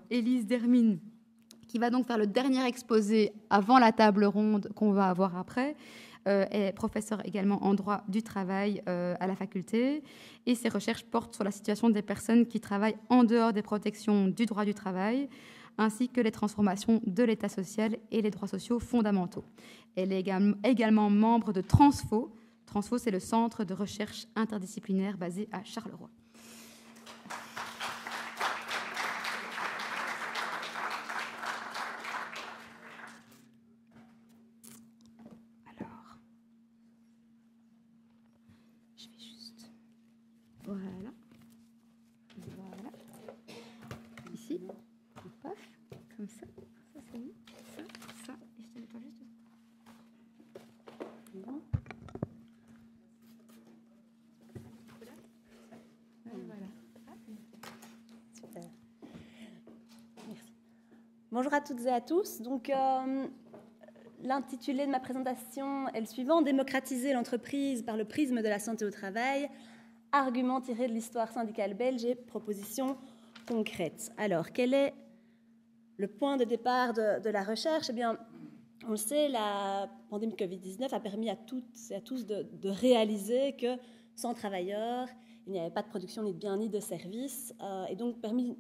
Élise Dermine, qui va donc faire le dernier exposé avant la table ronde qu'on va avoir après, est professeure également en droit du travail à la faculté, et ses recherches portent sur la situation des personnes qui travaillent en dehors des protections du droit du travail, ainsi que les transformations de l'État social et les droits sociaux fondamentaux. Elle est également membre de Transfo. Transfo, c'est le centre de recherche interdisciplinaire basé à Charleroi. Voilà. Voilà. Ici. Paf. Comme ça. Ça, c'est bon. Ça. Et je te nettoie juste. Bon. Voilà. Super. Merci. Bonjour à toutes et à tous. Donc, l'intitulé de ma présentation est le suivant: démocratiser l'entreprise par le prisme de la santé au travail. Arguments tirés de l'histoire syndicale belge et propositions concrètes. Alors, quel est le point de départ de la recherche? Eh bien, on le sait, la pandémie de Covid-19 a permis à toutes et à tous de réaliser que sans travailleurs, il n'y avait pas de production ni de biens ni de services, et donc permis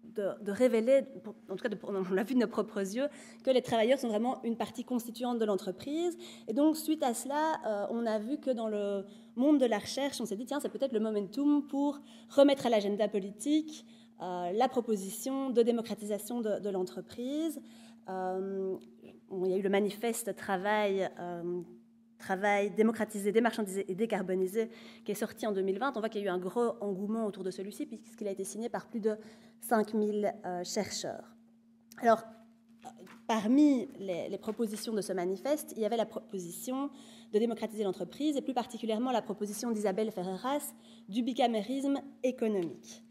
de révéler, en tout cas on l'a vu de nos propres yeux, que les travailleurs sont vraiment une partie constituante de l'entreprise. Et donc, suite à cela, on a vu que dans le monde de la recherche, on s'est dit, tiens, c'est peut-être le momentum pour remettre à l'agenda politique la proposition de démocratisation de l'entreprise. Il y a eu le manifeste Travail démocratisé, démarchandisé et décarbonisé qui est sorti en 2020. On voit qu'il y a eu un gros engouement autour de celui-ci puisqu'il a été signé par plus de 5000 chercheurs. Alors, parmi les propositions de ce manifeste, il y avait la proposition de démocratiser l'entreprise et plus particulièrement la proposition d'Isabelle Ferreras du bicamérisme économique.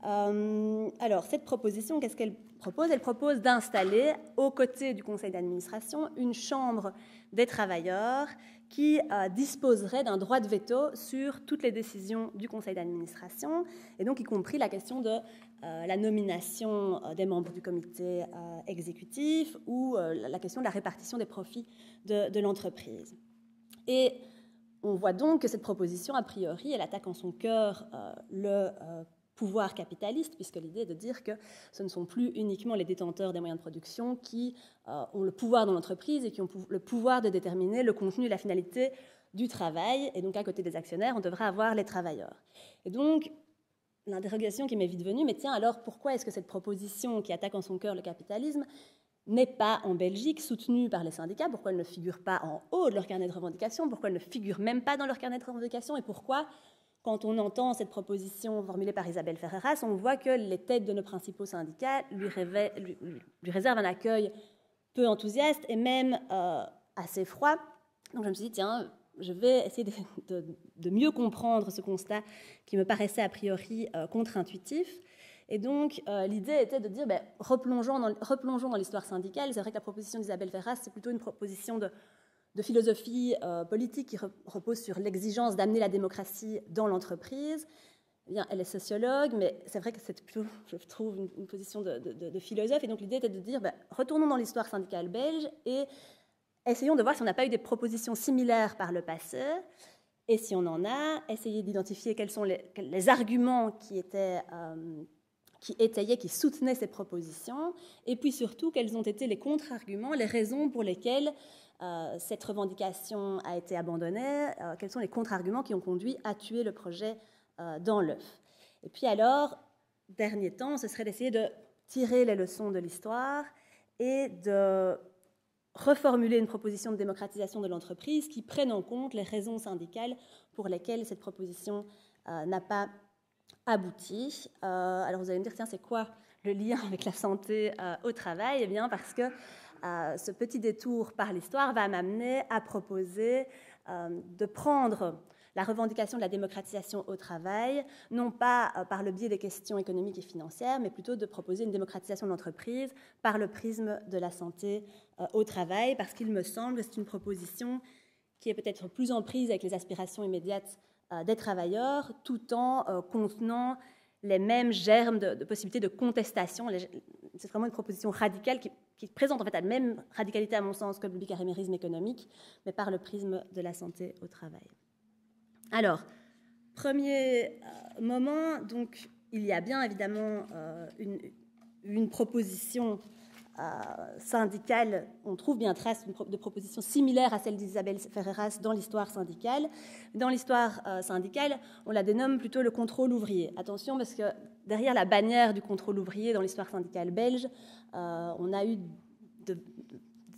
Alors, cette proposition, qu'est-ce qu'elle propose? Elle propose d'installer, aux côtés du conseil d'administration, une chambre des travailleurs qui disposerait d'un droit de veto sur toutes les décisions du conseil d'administration, et donc y compris la question de la nomination des membres du comité exécutif ou la question de la répartition des profits de l'entreprise. Et on voit donc que cette proposition, a priori, elle attaque en son cœur le pouvoir capitaliste, puisque l'idée est de dire que ce ne sont plus uniquement les détenteurs des moyens de production qui ont le pouvoir dans l'entreprise et qui ont le pouvoir de déterminer le contenu et la finalité du travail. Et donc, à côté des actionnaires, on devrait avoir les travailleurs. Et donc, l'interrogation qui m'est vite venue, mais tiens, alors pourquoi est-ce que cette proposition qui attaque en son cœur le capitalisme n'est pas en Belgique soutenue par les syndicats? Pourquoi elle ne figure pas en haut de leur carnet de revendications? Pourquoi elle ne figure même pas dans leur carnet de revendications? Et pourquoi, quand on entend cette proposition formulée par Isabelle Ferreras, on voit que les têtes de nos principaux syndicats lui réservent un accueil peu enthousiaste et même assez froid? Donc je me suis dit, tiens, je vais essayer de mieux comprendre ce constat qui me paraissait a priori contre-intuitif. Et donc, l'idée était de dire, replongeons dans l'histoire syndicale. C'est vrai que la proposition d'Isabelle Ferreras, c'est plutôt une proposition de philosophie politique qui repose sur l'exigence d'amener la démocratie dans l'entreprise. Eh bien, elle est sociologue, mais c'est vrai que c'est plutôt, je trouve, une position de philosophe. Et donc, l'idée était de dire, retournons dans l'histoire syndicale belge et essayons de voir si on n'a pas eu des propositions similaires par le passé. Et si on en a, essayez d'identifier quels sont les arguments qui étayaient, qui soutenaient ces propositions, et puis surtout, quels ont été les contre-arguments, les raisons pour lesquelles cette revendication a été abandonnée, quels sont les contre-arguments qui ont conduit à tuer le projet dans l'œuf. Et puis alors, dernier temps, ce serait d'essayer de tirer les leçons de l'histoire et de reformuler une proposition de démocratisation de l'entreprise qui prenne en compte les raisons syndicales pour lesquelles cette proposition n'a pas abouti. Alors vous allez me dire, tiens, c'est quoi le lien avec la santé au travail? Eh bien, parce que ce petit détour par l'histoire va m'amener à proposer de prendre la revendication de la démocratisation au travail, non pas par le biais des questions économiques et financières, mais plutôt de proposer une démocratisation de l'entreprise par le prisme de la santé au travail, parce qu'il me semble que c'est une proposition qui est peut-être plus en prise avec les aspirations immédiates des travailleurs, tout en contenant les mêmes germes de possibilités de contestation. C'est vraiment une proposition radicale qui présente en fait la même radicalité, à mon sens, que le bicarimérisme économique, mais par le prisme de la santé au travail. Alors, premier moment, donc, il y a bien évidemment une proposition syndicale. On trouve bien trace de propositions similaires à celle d'Isabelle Ferreras dans l'histoire syndicale. Dans l'histoire syndicale, on la dénomme plutôt le contrôle ouvrier. Attention, parce que derrière la bannière du contrôle ouvrier dans l'histoire syndicale belge, on a eu de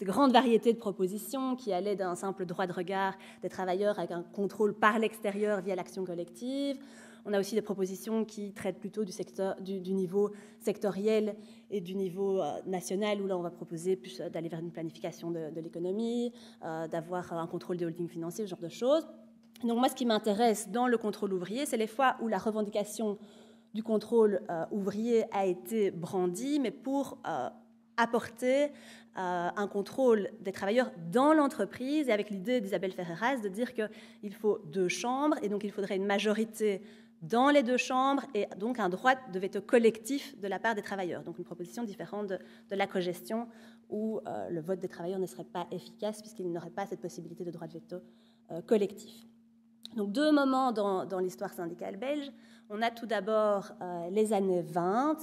grandes variétés de propositions qui allaient d'un simple droit de regard des travailleurs avec un contrôle par l'extérieur via l'action collective. On a aussi des propositions qui traitent plutôt du niveau sectoriel et du niveau national, où là on va proposer plus d'aller vers une planification de l'économie, d'avoir un contrôle des holdings financiers, ce genre de choses. Donc moi, ce qui m'intéresse dans le contrôle ouvrier, c'est les fois où la revendication du contrôle ouvrier a été brandie, mais pour apporter un contrôle des travailleurs dans l'entreprise, et avec l'idée d'Isabelle Ferreras de dire qu'il faut 2 chambres, et donc il faudrait une majorité dans les 2 chambres, et donc un droit de veto collectif de la part des travailleurs. Donc une proposition différente de la cogestion, où le vote des travailleurs ne serait pas efficace, puisqu'ils n'auraient pas cette possibilité de droit de veto collectif. Donc 2 moments dans l'histoire syndicale belge. On a tout d'abord les années 20,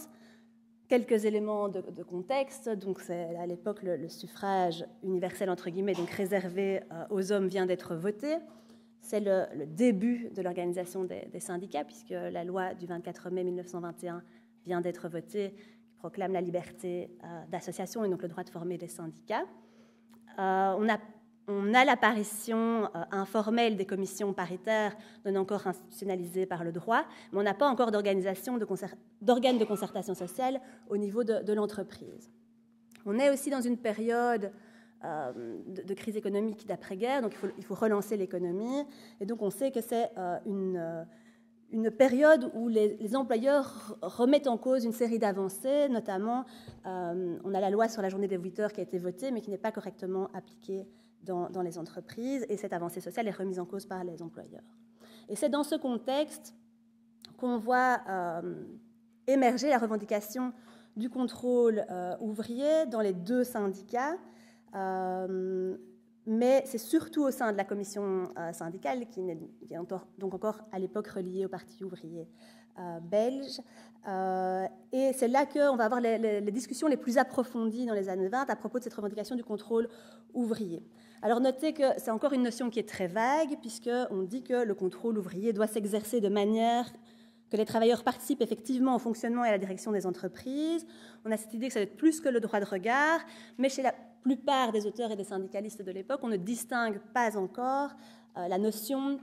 quelques éléments de contexte. Donc c'est à l'époque le suffrage universel entre guillemets, donc réservé aux hommes, vient d'être voté. C'est le début de l'organisation des syndicats, puisque la loi du 24 mai 1921 vient d'être votée, qui proclame la liberté d'association et donc le droit de former des syndicats. On a l'apparition informelle des commissions paritaires, non encore institutionnalisées par le droit, mais on n'a pas encore d'organisation d'organes de concertation sociale au niveau de l'entreprise. On est aussi dans une période de crise économique d'après-guerre, donc il faut relancer l'économie, et donc on sait que c'est une période où les employeurs remettent en cause une série d'avancées, notamment on a la loi sur la journée des 8 heures qui a été votée, mais qui n'est pas correctement appliquée dans les entreprises, et cette avancée sociale est remise en cause par les employeurs. Et c'est dans ce contexte qu'on voit émerger la revendication du contrôle ouvrier dans les 2 syndicats, mais c'est surtout au sein de la commission syndicale, qui est donc encore à l'époque reliée au Parti ouvrier belge. Et c'est là qu'on va avoir les discussions les plus approfondies dans les années 20 à propos de cette revendication du contrôle ouvrier. Alors notez que c'est encore une notion qui est très vague, puisqu'on dit que le contrôle ouvrier doit s'exercer de manière que les travailleurs participent effectivement au fonctionnement et à la direction des entreprises. On a cette idée que ça doit être plus que le droit de regard, mais chez la plupart des auteurs et des syndicalistes de l'époque, on ne distingue pas encore la notion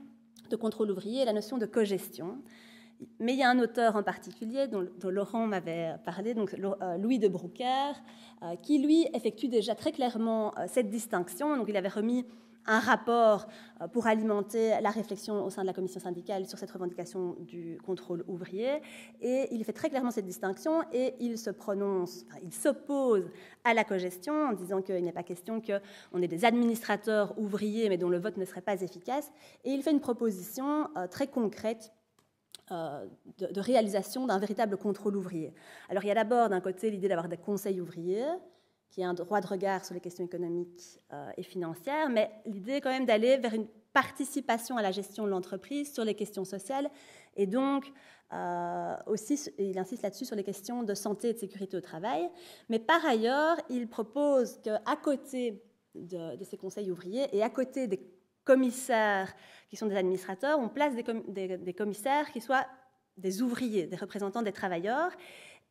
de contrôle ouvrier et la notion de cogestion. Mais il y a un auteur en particulier dont Laurent m'avait parlé, donc Louis de Broucker, qui lui effectue déjà très clairement cette distinction. Donc il avait remis un rapport pour alimenter la réflexion au sein de la commission syndicale sur cette revendication du contrôle ouvrier. Et il fait très clairement cette distinction et il s'oppose à la cogestion en disant qu'il n'est pas question qu'on ait des administrateurs ouvriers mais dont le vote ne serait pas efficace. Et il fait une proposition très concrète de réalisation d'un véritable contrôle ouvrier. Alors il y a d'abord d'un côté l'idée d'avoir des conseils ouvriers, qui est un droit de regard sur les questions économiques et financières, mais l'idée est quand même d'aller vers une participation à la gestion de l'entreprise sur les questions sociales, et donc aussi, il insiste là-dessus sur les questions de santé et de sécurité au travail. Mais par ailleurs, il propose qu'à côté de ces conseils ouvriers et à côté des commissaires qui sont des administrateurs, on place des commissaires qui soient des ouvriers, des représentants des travailleurs,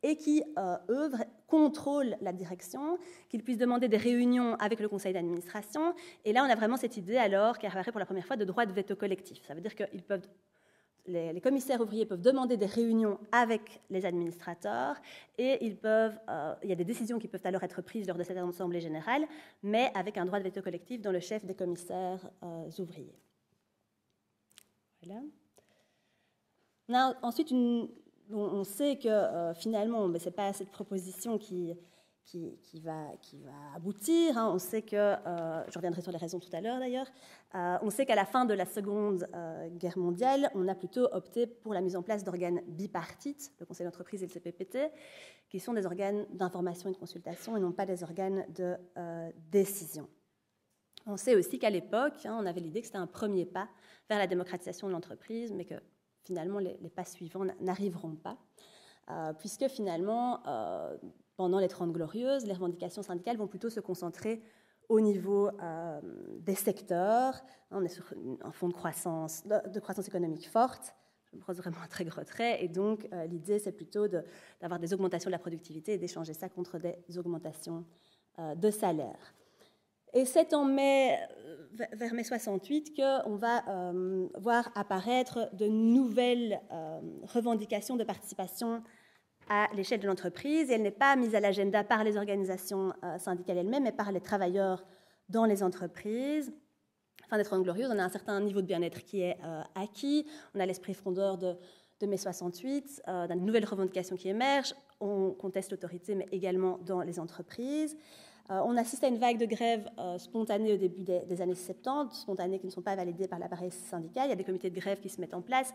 et qui, eux, contrôlent la direction, qu'ils puissent demander des réunions avec le conseil d'administration. Et là, on a vraiment cette idée, alors, qui apparaît pour la première fois, de droit de veto collectif. Ça veut dire que les commissaires ouvriers peuvent demander des réunions avec les administrateurs, et il y a des décisions qui peuvent alors être prises lors de cette assemblée générale, mais avec un droit de veto collectif dans le chef des commissaires ouvriers. Voilà. On a ensuite on sait que finalement, ce n'est pas cette proposition qui qui va aboutir. On sait que, je reviendrai sur les raisons tout à l'heure d'ailleurs, on sait qu'à la fin de la Seconde Guerre mondiale, on a plutôt opté pour la mise en place d'organes bipartites, le Conseil d'entreprise et le CPPT, qui sont des organes d'information et de consultation et non pas des organes de décision. On sait aussi qu'à l'époque, on avait l'idée que c'était un premier pas vers la démocratisation de l'entreprise, mais que finalement les pas suivants n'arriveront pas, puisque finalement, pendant les 30 Glorieuses, les revendications syndicales vont plutôt se concentrer au niveau des secteurs. On est sur un fond de croissance économique forte, je brosse vraiment un très gros trait, et donc l'idée c'est plutôt d'avoir des augmentations de la productivité et d'échanger ça contre des augmentations de salaire. Et c'est en vers mai 68 qu'on va voir apparaître de nouvelles revendications de participation à l'échelle de l'entreprise. Et elle n'est pas mise à l'agenda par les organisations syndicales elles-mêmes, mais par les travailleurs dans les entreprises. Fin des 30 Glorieuses, on a un certain niveau de bien-être qui est acquis. On a l'esprit frondeur de mai 68, de nouvelles revendications qui émergent. On conteste l'autorité, mais également dans les entreprises. On assiste à une vague de grèves spontanées au début des années 70, spontanées qui ne sont pas validées par l'appareil syndical. Il y a des comités de grève qui se mettent en place,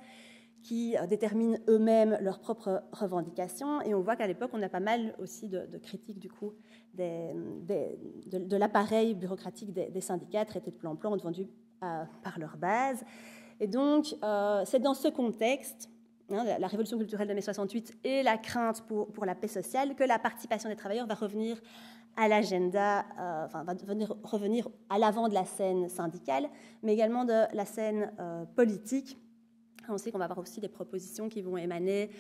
qui déterminent eux-mêmes leurs propres revendications. Et on voit qu'à l'époque, on a pas mal aussi de critiques du coup de l'appareil bureaucratique des syndicats, traités de plan en plan, vendus par leur base. Et donc, c'est dans ce contexte, la révolution culturelle de mai 68 et la crainte pour la paix sociale, que la participation des travailleurs va revenir à l'agenda, va revenir à l'avant de la scène syndicale, mais également de la scène politique. On sait qu'on va avoir aussi des propositions qui vont émaner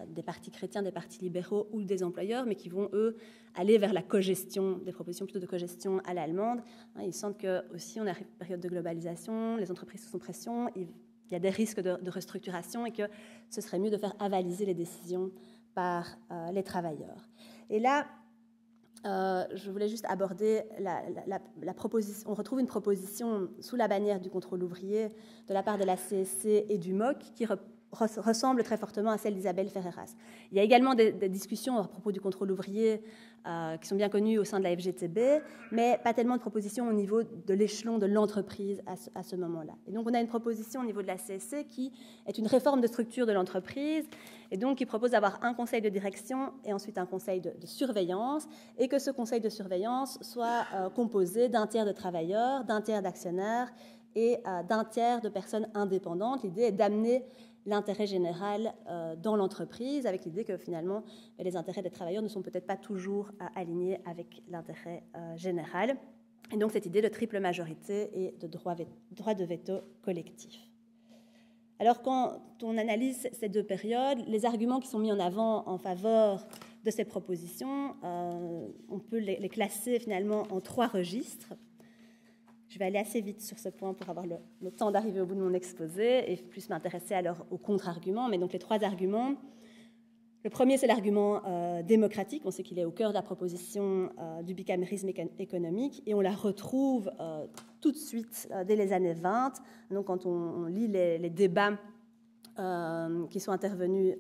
des partis chrétiens, des partis libéraux ou des employeurs, mais qui vont, eux, aller vers la cogestion, des propositions plutôt de cogestion à l'allemande. Ils sentent qu'aussi, on arrive à une période de globalisation, les entreprises sont sous pression, il y a des risques de restructuration et que ce serait mieux de faire avaliser les décisions par les travailleurs. Et là, je voulais juste aborder la proposition. On retrouve une proposition sous la bannière du contrôle ouvrier de la part de la CSC et du MOC qui ressemble très fortement à celle d'Isabelle Ferreras. Il y a également des discussions à propos du contrôle ouvrier qui sont bien connues au sein de la FGTB, mais pas tellement de propositions au niveau de l'échelon de l'entreprise à ce moment-là. Et donc on a une proposition au niveau de la CSC qui est une réforme de structure de l'entreprise et donc qui propose d'avoir un conseil de direction et ensuite un conseil de surveillance et que ce conseil de surveillance soit composé d'un tiers de travailleurs, d'un tiers d'actionnaires et d'un tiers de personnes indépendantes. L'idée est d'amener l'intérêt général dans l'entreprise, avec l'idée que finalement les intérêts des travailleurs ne sont peut-être pas toujours alignés avec l'intérêt général. Et donc cette idée de triple majorité et de droit de veto collectif. Alors quand on analyse ces deux périodes, les arguments qui sont mis en avant en faveur de ces propositions, on peut les classer finalement en trois registres. Je vais aller assez vite sur ce point pour avoir le temps d'arriver au bout de mon exposé et plus m'intéresser alors aux contre-arguments. Mais donc les trois arguments. Le premier, c'est l'argument démocratique. On sait qu'il est au cœur de la proposition du bicamérisme économique et on la retrouve tout de suite dès les années 20. Donc quand on lit les débats qui sont intervenus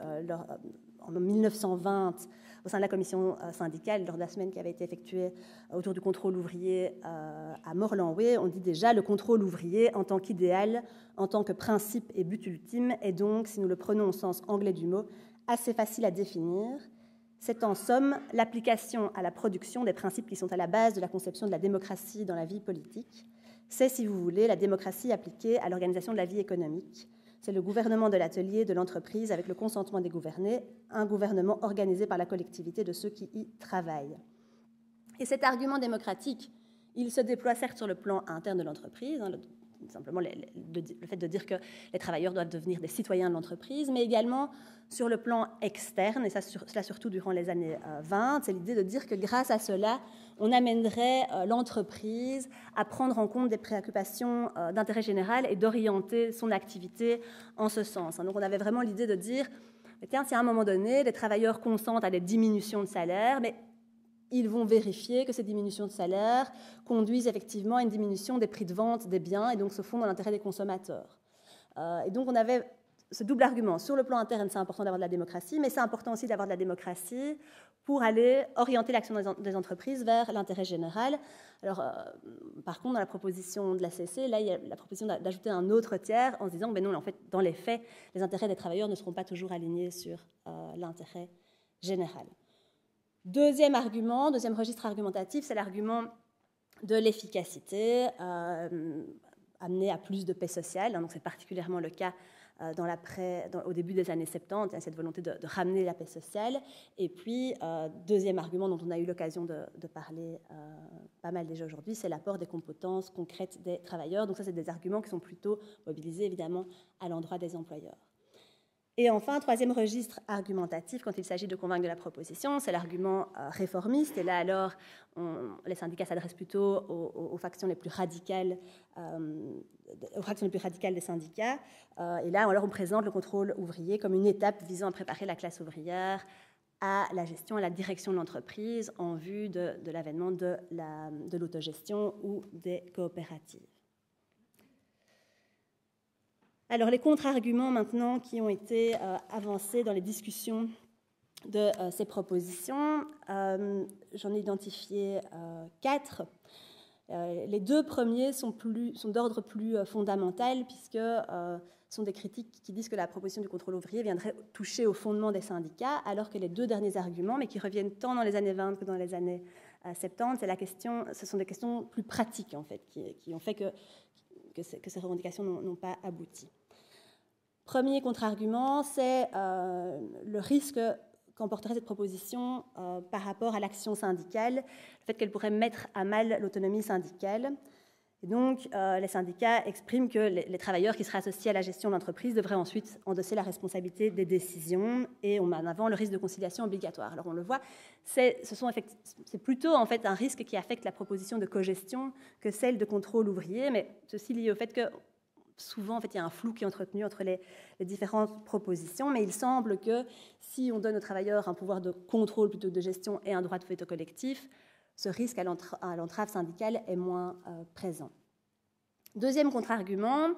en 1920 au sein de la commission syndicale, lors de la semaine qui avait été effectuée autour du contrôle ouvrier à Morlanway, on dit déjà le contrôle ouvrier en tant qu'idéal, en tant que principe et but ultime, est donc, si nous le prenons au sens anglais du mot, assez facile à définir. C'est en somme l'application à la production des principes qui sont à la base de la conception de la démocratie dans la vie politique. C'est, si vous voulez, la démocratie appliquée à l'organisation de la vie économique. C'est le gouvernement de l'atelier, de l'entreprise, avec le consentement des gouvernés, un gouvernement organisé par la collectivité de ceux qui y travaillent. Et cet argument démocratique, il se déploie certes sur le plan interne de l'entreprise, simplement le fait de dire que les travailleurs doivent devenir des citoyens de l'entreprise, mais également sur le plan externe, et cela surtout durant les années 20, c'est l'idée de dire que grâce à cela, on amènerait l'entreprise à prendre en compte des préoccupations d'intérêt général et d'orienter son activité en ce sens. Donc on avait vraiment l'idée de dire, tiens, si à un moment donné, les travailleurs consentent à des diminutions de salaire, mais ils vont vérifier que ces diminutions de salaire conduisent effectivement à une diminution des prix de vente des biens et donc se font dans l'intérêt des consommateurs. Et donc on avait ce double argument. Sur le plan interne, c'est important d'avoir de la démocratie, mais c'est important aussi d'avoir de la démocratie pour aller orienter l'action des entreprises vers l'intérêt général. Alors, par contre, dans la proposition de la CC, là, il y a la proposition d'ajouter un autre tiers en se disant, ben non, en fait, dans les faits, les intérêts des travailleurs ne seront pas toujours alignés sur l'intérêt général. Deuxième argument, deuxième registre argumentatif, c'est l'argument de l'efficacité, amener à plus de paix sociale. Donc, c'est particulièrement le cas au début des années 70, il y a cette volonté de ramener la paix sociale. Et puis, deuxième argument dont on a eu l'occasion de parler pas mal déjà aujourd'hui, c'est l'apport des compétences concrètes des travailleurs. Donc ça, c'est des arguments qui sont plutôt mobilisés, évidemment, à l'endroit des employeurs. Et enfin, troisième registre argumentatif, quand il s'agit de convaincre de la proposition, c'est l'argument réformiste. Et là, alors, les syndicats s'adressent plutôt aux factions les plus radicales, des syndicats. Et là, alors, on présente le contrôle ouvrier comme une étape visant à préparer la classe ouvrière à la gestion, à la direction de l'entreprise en vue de l'avènement de l'autogestion ou des coopératives. Alors, les contre-arguments maintenant qui ont été avancés dans les discussions de ces propositions, j'en ai identifié 4. Les 2 premiers sont d'ordre plus fondamental, puisque sont des critiques qui disent que la proposition du contrôle ouvrier viendrait toucher au fondement des syndicats, alors que les 2 derniers arguments, mais qui reviennent tant dans les années 20 que dans les années 70, ce sont des questions plus pratiques, en fait, qui ont fait que ces revendications n'ont pas abouti. Premier contre-argument, c'est le risque qu'emporterait cette proposition par rapport à l'action syndicale, le fait qu'elle pourrait mettre à mal l'autonomie syndicale. Et donc, les syndicats expriment que les travailleurs qui seraient associés à la gestion de l'entreprise devraient ensuite endosser la responsabilité des décisions, et on met en avant le risque de conciliation obligatoire. Alors, on le voit, c'est plutôt en fait un risque qui affecte la proposition de cogestion que celle de contrôle ouvrier, mais ceci lié au fait que souvent, en fait, il y a un flou qui est entretenu entre les différentes propositions, mais il semble que si on donne aux travailleurs un pouvoir de contrôle plutôt que de gestion et un droit de veto collectif, ce risque à l'entrave syndicale est moins présent. Deuxième contre-argument,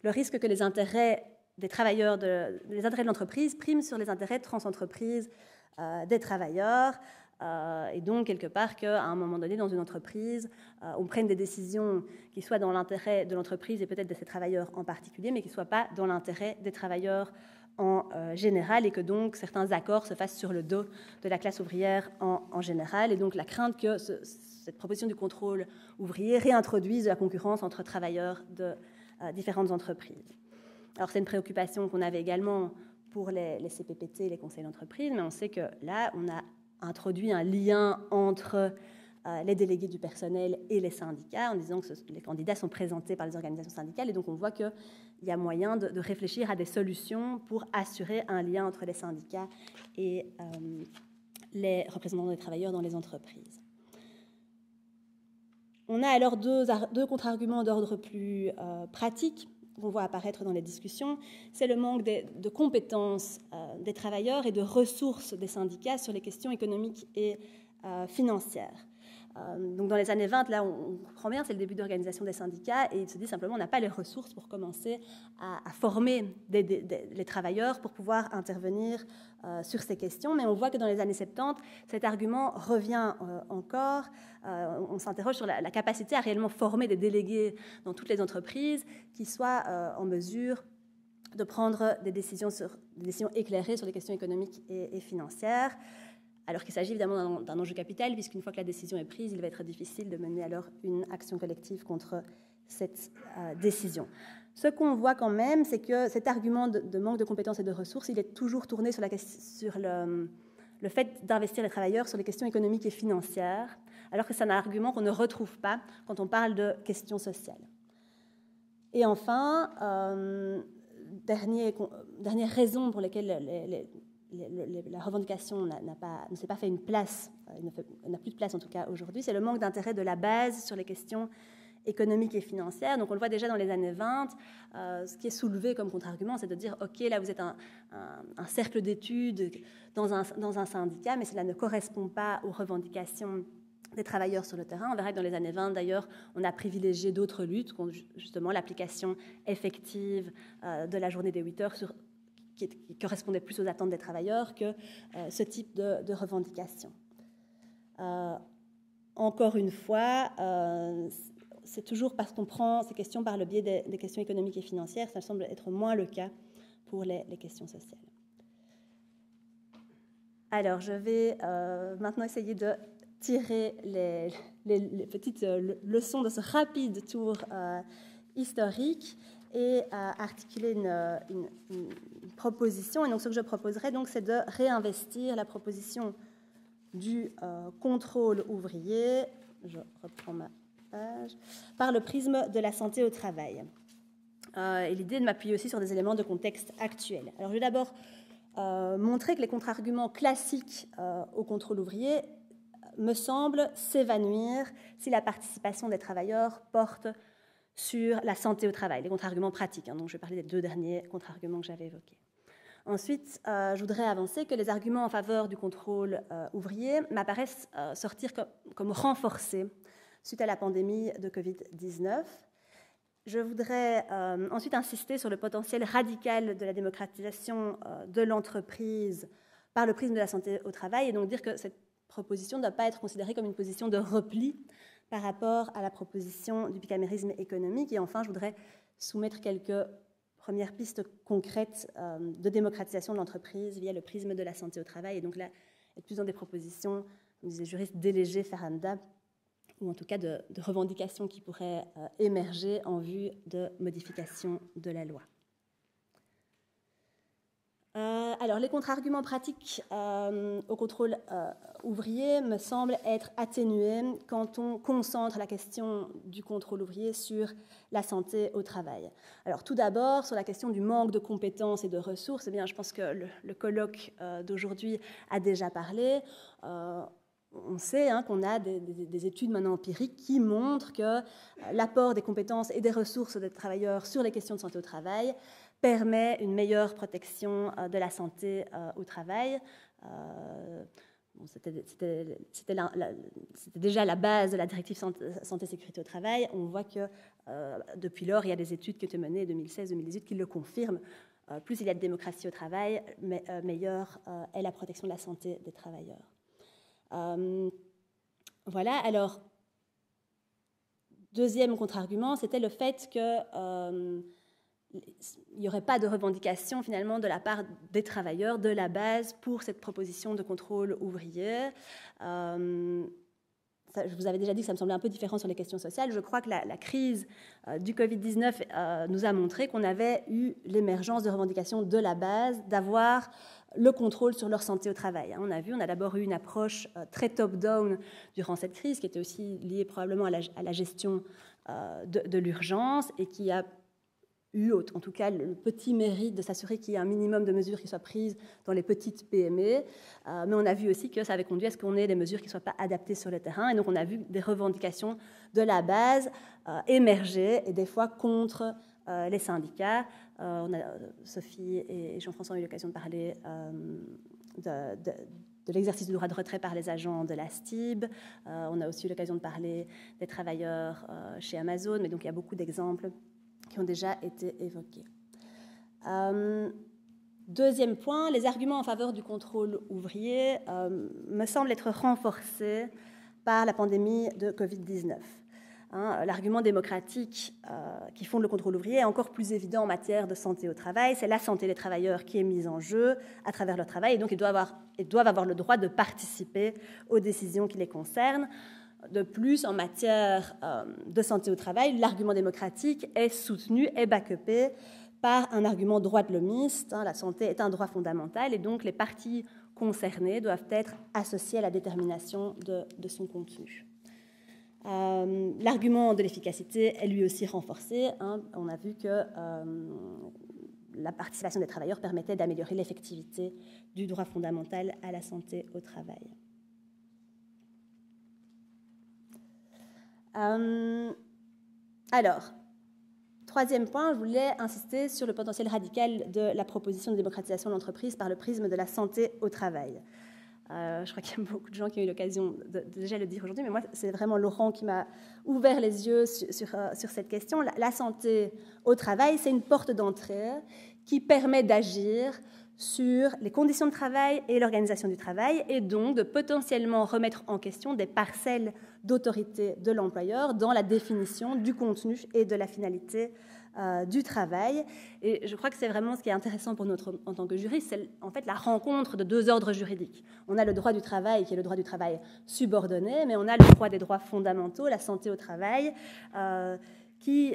le risque que les intérêts des travailleurs, les intérêts de l'entreprise priment sur les intérêts trans-entreprises des travailleurs. Et donc, quelque part, qu'à un moment donné, dans une entreprise, on prenne des décisions qui soient dans l'intérêt de l'entreprise et peut-être de ses travailleurs en particulier, mais qui ne soient pas dans l'intérêt des travailleurs en général, et que donc certains accords se fassent sur le dos de la classe ouvrière en général. Et donc, la crainte que cette proposition du contrôle ouvrier réintroduise de la concurrence entre travailleurs de différentes entreprises. Alors, c'est une préoccupation qu'on avait également pour les CPPT et les conseils d'entreprise, mais on sait que là, on a introduit un lien entre les délégués du personnel et les syndicats, en disant que les candidats sont présentés par les organisations syndicales, et donc on voit qu'il y a moyen de réfléchir à des solutions pour assurer un lien entre les syndicats et les représentants des travailleurs dans les entreprises. On a alors deux contre-arguments d'ordre plus pratique qu'on voit apparaître dans les discussions. C'est le manque de compétences des travailleurs et de ressources des syndicats sur les questions économiques et financières. Donc dans les années 20, là, on comprend bien, c'est le début d'organisation des syndicats, et il se dit simplement on n'a pas les ressources pour commencer à former les travailleurs pour pouvoir intervenir sur ces questions. Mais on voit que dans les années 70, cet argument revient encore. On s'interroge sur la capacité à réellement former des délégués dans toutes les entreprises qui soient en mesure de prendre des décisions éclairées sur les questions économiques et financières. Alors qu'il s'agit évidemment d'un enjeu capital, puisqu'une fois que la décision est prise, il va être difficile de mener alors une action collective contre cette décision. Ce qu'on voit quand même, c'est que cet argument de manque de compétences et de ressources, il est toujours tourné sur le fait d'investir les travailleurs sur les questions économiques et financières, alors que c'est un argument qu'on ne retrouve pas quand on parle de questions sociales. Et enfin, dernière raison pour laquelle la revendication ne s'est pas fait une place, n'a plus de place en tout cas aujourd'hui, c'est le manque d'intérêt de la base sur les questions économiques et financières. Donc on le voit déjà dans les années 20, ce qui est soulevé comme contre-argument, c'est de dire ok, là vous êtes un cercle d'études dans un syndicat, mais cela ne correspond pas aux revendications des travailleurs sur le terrain. On verra que dans les années 20, d'ailleurs, on a privilégié d'autres luttes, justement l'application effective de la journée des 8 heures sur qui correspondait plus aux attentes des travailleurs que ce type de revendication. Encore une fois, c'est toujours parce qu'on prend ces questions par le biais des questions économiques et financières, ça semble être moins le cas pour les questions sociales. Alors, je vais maintenant essayer de tirer les petites leçons de ce rapide tour historique et articuler une proposition. Et donc, ce que je proposerai, c'est de réinvestir la proposition du contrôle ouvrier, je reprends ma page, par le prisme de la santé au travail. Et l'idée de m'appuyer aussi sur des éléments de contexte actuel. Alors, je vais d'abord montrer que les contre-arguments classiques au contrôle ouvrier me semblent s'évanouir si la participation des travailleurs porte sur la santé au travail, les contre-arguments pratiques. Donc, je vais parler des 2 derniers contre-arguments que j'avais évoqués. Ensuite, je voudrais avancer que les arguments en faveur du contrôle ouvrier m'apparaissent sortir comme renforcés suite à la pandémie de Covid-19. Je voudrais ensuite insister sur le potentiel radical de la démocratisation de l'entreprise par le prisme de la santé au travail, et donc dire que cette proposition ne doit pas être considérée comme une position de repli par rapport à la proposition du bicamérisme économique. Et enfin, je voudrais soumettre quelques premières pistes concrètes de démocratisation de l'entreprise via le prisme de la santé au travail, et donc là, être plus dans des propositions, comme disait le juriste, déléguées faranda, ou en tout cas de revendications qui pourraient émerger en vue de modification de la loi. Alors, les contre-arguments pratiques au contrôle ouvrier me semblent être atténués quand on concentre la question du contrôle ouvrier sur la santé au travail. Alors, tout d'abord, sur la question du manque de compétences et de ressources, eh bien, je pense que le colloque d'aujourd'hui a déjà parlé. On sait qu'on a des études maintenant empiriques qui montrent que l'apport des compétences et des ressources des travailleurs sur les questions de santé au travail permet une meilleure protection de la santé au travail. C'était déjà la base de la directive santé-sécurité au travail. On voit que depuis lors, il y a des études qui ont été menées en 2016-2018 qui le confirment. Plus il y a de démocratie au travail, meilleure est la protection de la santé des travailleurs. Voilà, alors, deuxième contre-argument, c'était le fait que il n'y aurait pas de revendication finalement de la part des travailleurs de la base pour cette proposition de contrôle ouvrier. Je vous avais déjà dit que ça me semblait un peu différent sur les questions sociales. Je crois que la crise du Covid-19 nous a montré qu'on avait eu l'émergence de revendications de la base, d'avoir le contrôle sur leur santé au travail. On a d'abord eu une approche très top-down durant cette crise, qui était aussi liée probablement à la gestion de l'urgence et qui a eu, en tout cas, le petit mérite de s'assurer qu'il y ait un minimum de mesures qui soient prises dans les petites PME. Mais on a vu aussi que ça avait conduit à ce qu'on ait des mesures qui ne soient pas adaptées sur le terrain. Et donc, on a vu des revendications de la base émerger, et des fois contre les syndicats. Sophie et Jean-François ont eu l'occasion de parler de l'exercice du droit de retrait par les agents de la STIB. On a aussi eu l'occasion de parler des travailleurs chez Amazon. Mais donc, il y a beaucoup d'exemples qui ont déjà été évoqués. Deuxième point, les arguments en faveur du contrôle ouvrier me semblent être renforcés par la pandémie de Covid-19. L'argument démocratique qui fonde le contrôle ouvrier est encore plus évident en matière de santé au travail. C'est la santé des travailleurs qui est mise en jeu à travers leur travail, et donc ils doivent avoir le droit de participer aux décisions qui les concernent. De plus, en matière de santé au travail, l'argument démocratique est soutenu et back-upé par un argument droit de l'homiste. La santé est un droit fondamental, et donc les parties concernées doivent être associées à la détermination de son contenu. L'argument de l'efficacité est lui aussi renforcé. On a vu que la participation des travailleurs permettait d'améliorer l'effectivité du droit fondamental à la santé au travail. Alors, troisième point, je voulais insister sur le potentiel radical de la proposition de démocratisation de l'entreprise par le prisme de la santé au travail. Je crois qu'il y a beaucoup de gens qui ont eu l'occasion de déjà le dire aujourd'hui, mais moi, c'est vraiment Laurent qui m'a ouvert les yeux sur cette question. La santé au travail, c'est une porte d'entrée qui permet d'agir sur les conditions de travail et l'organisation du travail, et donc de potentiellement remettre en question des parcelles d'autorité de l'employeur dans la définition du contenu et de la finalité du travail. Et je crois que c'est vraiment ce qui est intéressant pour nous en tant que juriste, c'est en fait la rencontre de deux ordres juridiques. On a le droit du travail qui est le droit du travail subordonné, mais on a le droit des droits fondamentaux, la santé au travail, qui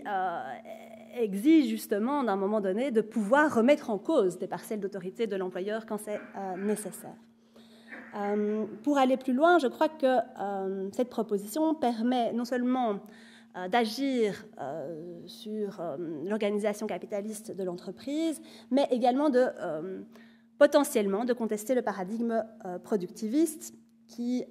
exige justement, d'un moment donné, de pouvoir remettre en cause des parcelles d'autorité de l'employeur quand c'est nécessaire. Pour aller plus loin, je crois que cette proposition permet non seulement d'agir sur l'organisation capitaliste de l'entreprise, mais également potentiellement de contester le paradigme productiviste qui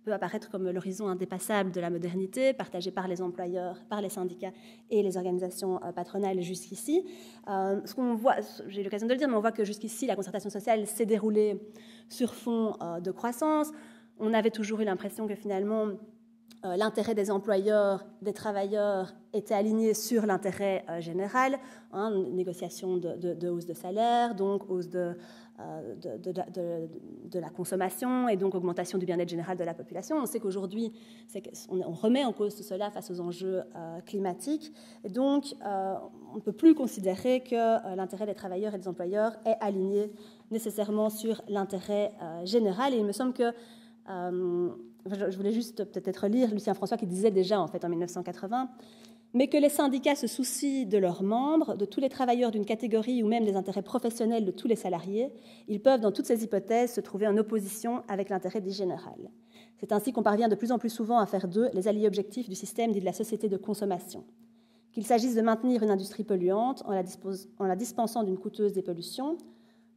peut apparaître comme l'horizon indépassable de la modernité, partagé par les employeurs, par les syndicats et les organisations patronales jusqu'ici. Ce qu'on voit, j'ai eu l'occasion de le dire, mais on voit que jusqu'ici, la concertation sociale s'est déroulée sur fond de croissance. On avait toujours eu l'impression que finalement, l'intérêt des employeurs, des travailleurs était aligné sur l'intérêt général, négociation de hausse de salaire, donc hausse de la consommation et donc augmentation du bien-être général de la population. On sait qu'aujourd'hui, on remet en cause tout cela face aux enjeux climatiques. Et donc, on ne peut plus considérer que l'intérêt des travailleurs et des employeurs est aligné nécessairement sur l'intérêt général. Et il me semble que je voulais juste peut-être lire Lucien François qui disait déjà en fait en 1980, mais que les syndicats se soucient de leurs membres, de tous les travailleurs d'une catégorie ou même des intérêts professionnels de tous les salariés, ils peuvent dans toutes ces hypothèses se trouver en opposition avec l'intérêt dit général. C'est ainsi qu'on parvient de plus en plus souvent à faire d'eux les alliés objectifs du système dit de la société de consommation. Qu'il s'agisse de maintenir une industrie polluante en la dispensant d'une coûteuse dépollution,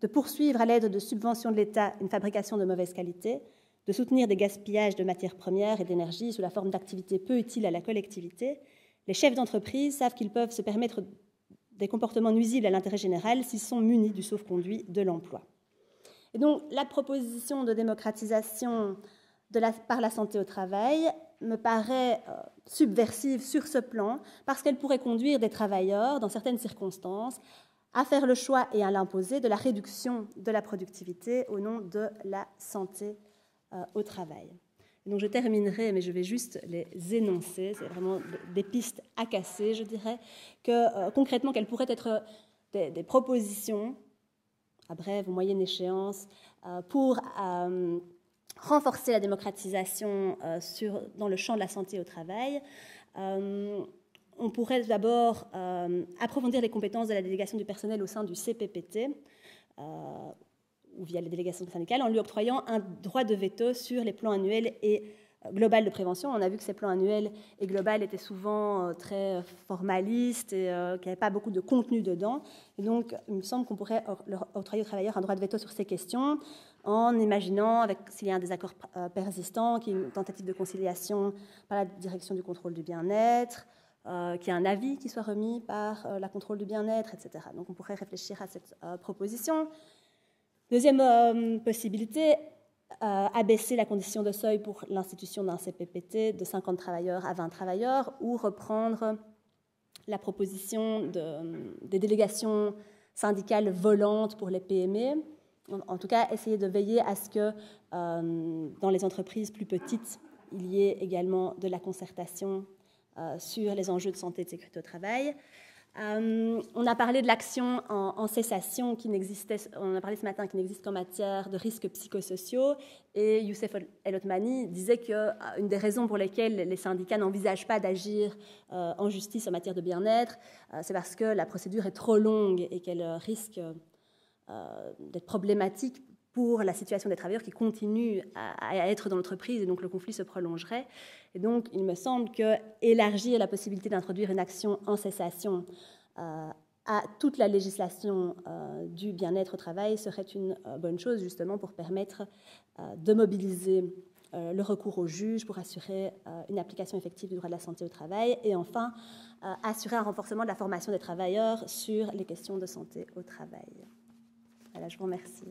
de poursuivre à l'aide de subventions de l'État une fabrication de mauvaise qualité, de soutenir des gaspillages de matières premières et d'énergie sous la forme d'activités peu utiles à la collectivité, les chefs d'entreprise savent qu'ils peuvent se permettre des comportements nuisibles à l'intérêt général s'ils sont munis du sauf-conduit de l'emploi. Et donc, la proposition de démocratisation par la santé au travail me paraît subversive sur ce plan parce qu'elle pourrait conduire des travailleurs, dans certaines circonstances, à faire le choix et à l'imposer de la réduction de la productivité au nom de la santé au travail. Donc je terminerai, mais je vais juste les énoncer. C'est vraiment des pistes à casser, je dirais, que concrètement, quelles pourraient être des propositions à brève ou moyenne échéance pour renforcer la démocratisation dans le champ de la santé au travail. On pourrait d'abord approfondir les compétences de la délégation du personnel au sein du CPPT, ou via les délégations syndicales, en lui octroyant un droit de veto sur les plans annuels et global de prévention. On a vu que ces plans annuels et global étaient souvent très formalistes et qu'il n'y avait pas beaucoup de contenu dedans. Et donc, il me semble qu'on pourrait leur octroyer aux travailleurs un droit de veto sur ces questions en imaginant, s'il y a un désaccord persistant, qu'il y ait une tentative de conciliation par la direction du contrôle du bien-être, qu'il y ait un avis qui soit remis par la contrôle du bien-être, etc. Donc, on pourrait réfléchir à cette proposition. Deuxième possibilité, abaisser la condition de seuil pour l'institution d'un CPPT de 50 travailleurs à 20 travailleurs ou reprendre la proposition des délégations syndicales volantes pour les PME. En tout cas, essayer de veiller à ce que dans les entreprises plus petites, il y ait également de la concertation sur les enjeux de santé et de sécurité au travail. On a parlé de l'action en cessation qui n'existait, on a parlé ce matin, qui n'existe qu'en matière de risques psychosociaux. Et Youssef El Othmani disait qu'une des raisons pour lesquelles les syndicats n'envisagent pas d'agir en justice en matière de bien-être, c'est parce que la procédure est trop longue et qu'elle risque d'être problématique pour la situation des travailleurs qui continuent à être dans l'entreprise, et donc le conflit se prolongerait. Et donc, il me semble qu'élargir la possibilité d'introduire une action en cessation à toute la législation du bien-être au travail serait une bonne chose, justement, pour permettre de mobiliser le recours au juge pour assurer une application effective du droit de la santé au travail, et enfin, assurer un renforcement de la formation des travailleurs sur les questions de santé au travail. Voilà, je vous remercie.